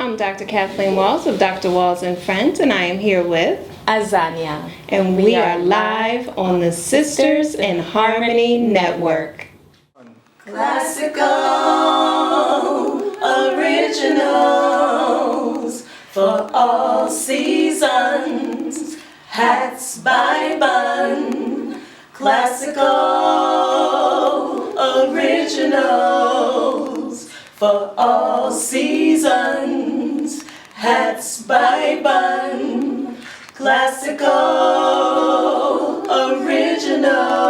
I'm Dr. Kathleen Walls of Dr. Walls and Friends, and I am here with AZANIA. And we are live on the Sisters in Harmony Network. Classical originals for all seasons. Hats by Bunn. Classical originals for all seasons. Hats by Bunn. Classical originals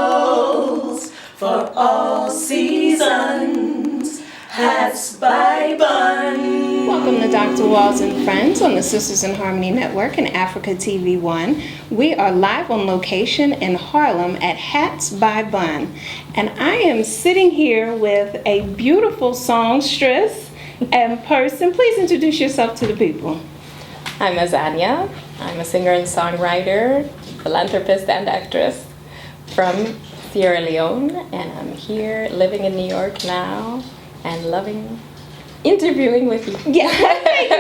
for all seasons. Hats by Bunn. Welcome to Dr. Walls and Friends on the Sisters in Harmony Network and Africa TV1. We are live on location in Harlem at Hats by Bunn. And I am sitting here with a beautiful songstress and person. Please introduce yourself to the people. I'm AZANIA. I'm a singer and songwriter, philanthropist, and actress from Sierra Leone. And I'm here living in New York now and loving interviewing with you. Yeah, thank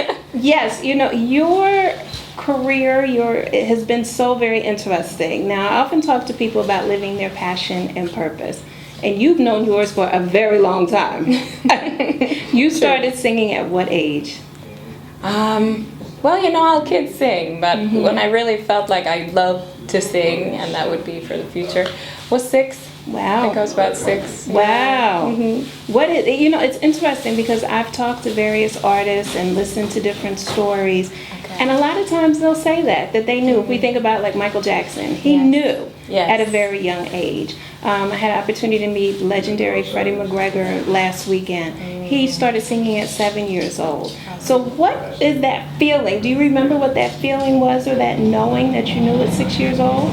you. Yes, you know, your career has been so very interesting. Now, I often talk to people about living their passion and purpose. And you've known yours for a very long time. You started singing at what age? Well, you know, all kids sing, but when I really felt like I loved to sing, and that would be for the future, was 6. Wow. I think I was about 6. Wow. What is, you know, it's interesting because I've talked to various artists and listened to different stories. And a lot of times they'll say that they knew. If we think about like Michael Jackson, he knew at a very young age. I had an opportunity to meet legendary Freddie McGregor last weekend. He started singing at 7 years old. So what is that feeling? Do you remember what that feeling was, or that knowing that you knew at 6 years old?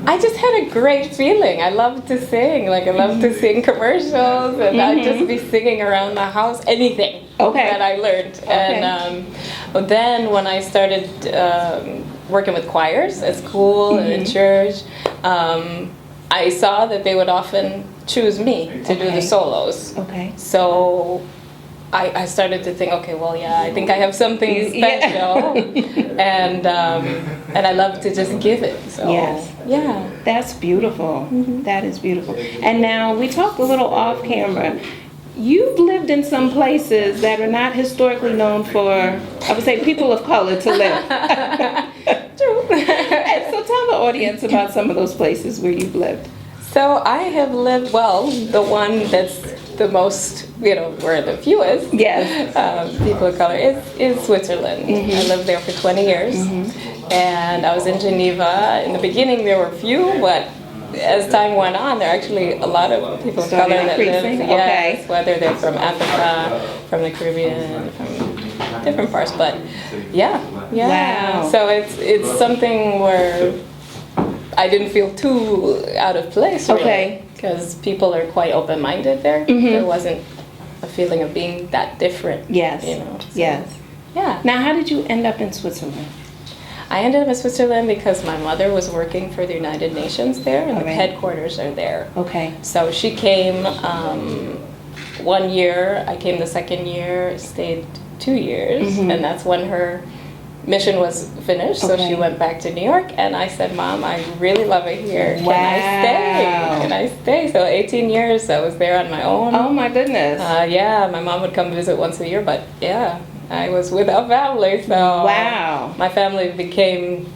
I just had a great feeling. I loved to sing. Like, I loved to sing commercials, and I'd just be singing around the house, anything that I learned. And then when I started working with choirs at school and in church, I saw that they would often choose me to do the solos. So I started to think, okay, well, yeah, I think I have something special, and I love to just give it. So, yeah, that's beautiful. That is beautiful. And now we talked a little off camera. You've lived in some places that are not historically known for, I would say, people of color to live. True. And so tell the audience about some of those places where you've lived. So I have lived, well, the one that's the most, you know, where the fewest people of color is Switzerland. I lived there for 20 years, and I was in Geneva. In the beginning there were few, but as time went on, there are actually a lot of people of color that live, whether they're from Africa, from the Caribbean, from different parts, but Wow. So it's something where I didn't feel too out of place, really, because people are quite open-minded there. There wasn't a feeling of being that different. You know. So, yeah. Now, how did you end up in Switzerland? I ended up in Switzerland because my mother was working for the United Nations there, and the headquarters are there. So she came 1 year. I came the second year, stayed 2 years, and that's when her mission was finished, so she went back to New York, and I said, Mom, I really love it here. Can I stay? Can I stay? So 18 years I was there on my own. Oh my goodness. My mom would come visit once a year, but I was without family, so my family became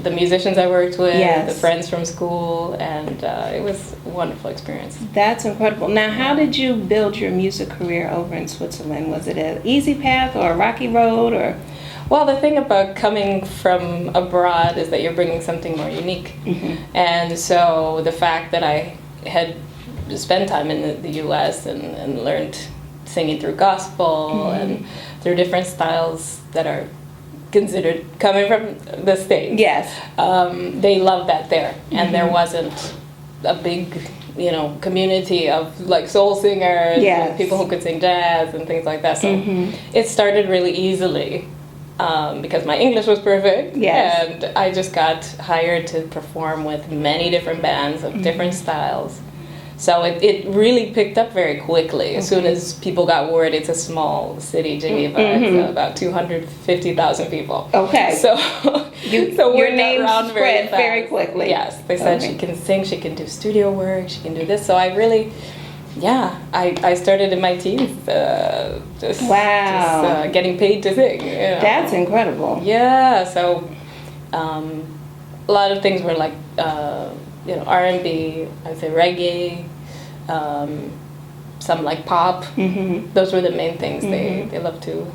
the musicians I worked with, the friends from school, and it was a wonderful experience. That's incredible. Now, how did you build your music career over in Switzerland? Was it an easy path or a rocky road, or? Well, the thing about coming from abroad is that you're bringing something more unique. And so the fact that I had spent time in the U.S. and learned singing through gospel and through different styles that are considered coming from the States. They loved that there. And there wasn't a big, you know, community of like soul singers and people who could sing jazz and things like that. So it started really easily. Because my English was perfect, and I just got hired to perform with many different bands of different styles. So it really picked up very quickly. As soon as people got word it's a small city, Geneva, it's about 250,000 people. Okay. So, Your word got name around spread very fast. quickly. Yes, they said Okay. she can sing, she can do studio work, she can do this. So I really, I started in my teens, just getting paid to sing. You know. That's incredible. Yeah, so a lot of things were like, R&B, I'd say reggae, some like pop. Those were the main things they love to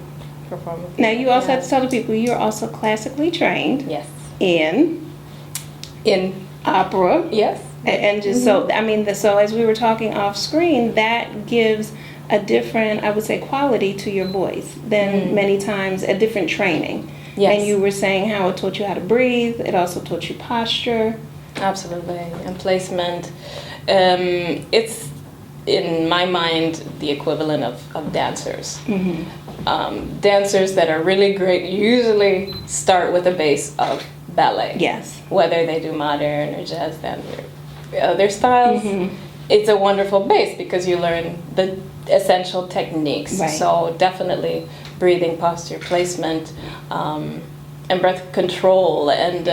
perform with. Now, you also have to tell the people you're also classically trained Yes. in opera. Yes. And just so, I mean, so as we were talking off screen, that gives a different, I would say, quality to your voice than many times a different training. Yes. And you were saying how it taught you how to breathe. It also taught you posture. Absolutely, and placement. It's, in my mind, the equivalent of dancers. Dancers that are really great usually start with a base of ballet. Yes. Whether they do modern or jazz dance or other styles, it's a wonderful base because you learn the essential techniques. Right. So definitely breathing, posture, placement, and breath control, and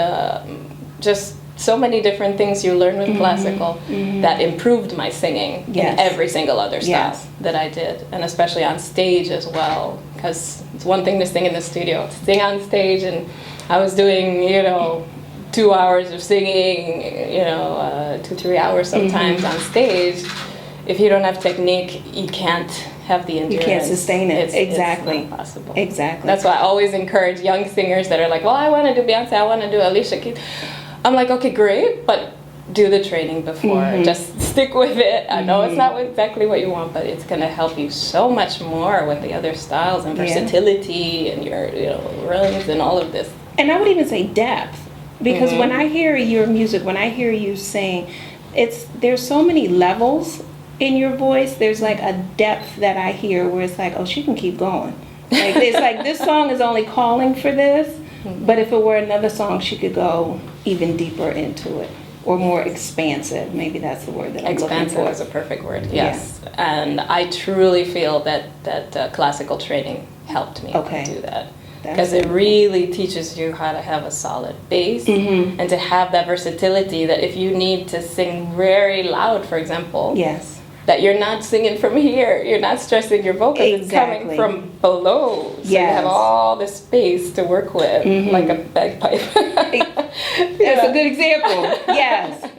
just so many different things you learn with classical that improved my singing in every single other style that I did, and especially on stage as well, because it's one thing to sing in the studio, to sing on stage, and I was doing 2 hours of singing, 2-3 hours sometimes on stage. If you don't have technique, you can't have the endurance. You can't sustain it. Exactly. It's not possible. Exactly. That's why I always encourage young singers that are like, well, I want to do Beyonce, I want to do Alicia Keys. I'm like, okay, great, but do the training before. Just stick with it. I know it's not exactly what you want, but it's going to help you so much more with the other styles and versatility and your runs and all of this. And I would even say depth, because when I hear your music, when I hear you sing, there's so many levels in your voice. There's like a depth that I hear where it's like, oh, she can keep going. Like it's like this song is only calling for this, but if it were another song, she could go even deeper into it, or more expansive. Maybe that's the word that I'm looking Expansive for. is a perfect word. Yes, and I truly feel that classical training helped me do that. Because it really teaches you how to have a solid base and to have that versatility that if you need to sing very loud, for example, that you're not singing from here, you're not stressing your vocals, it's coming from below. So you have all the space to work with, like a bagpipe. That's a good example. Yes.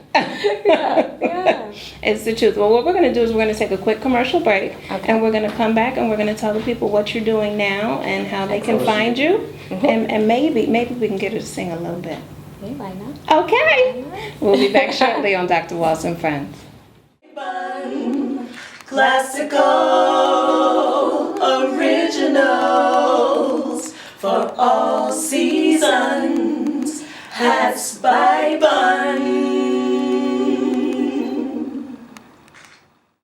It's the truth. Well, what we're going to do is we're going to take a quick commercial break, and we're going to come back and we're going to tell the people what you're doing now and how they can find you, and maybe we can get her to sing a little bit. Why not? Okay. We'll be back shortly on Dr. Walls and Friends. Bunn, classical originals for all seasons. Hats by Bunn.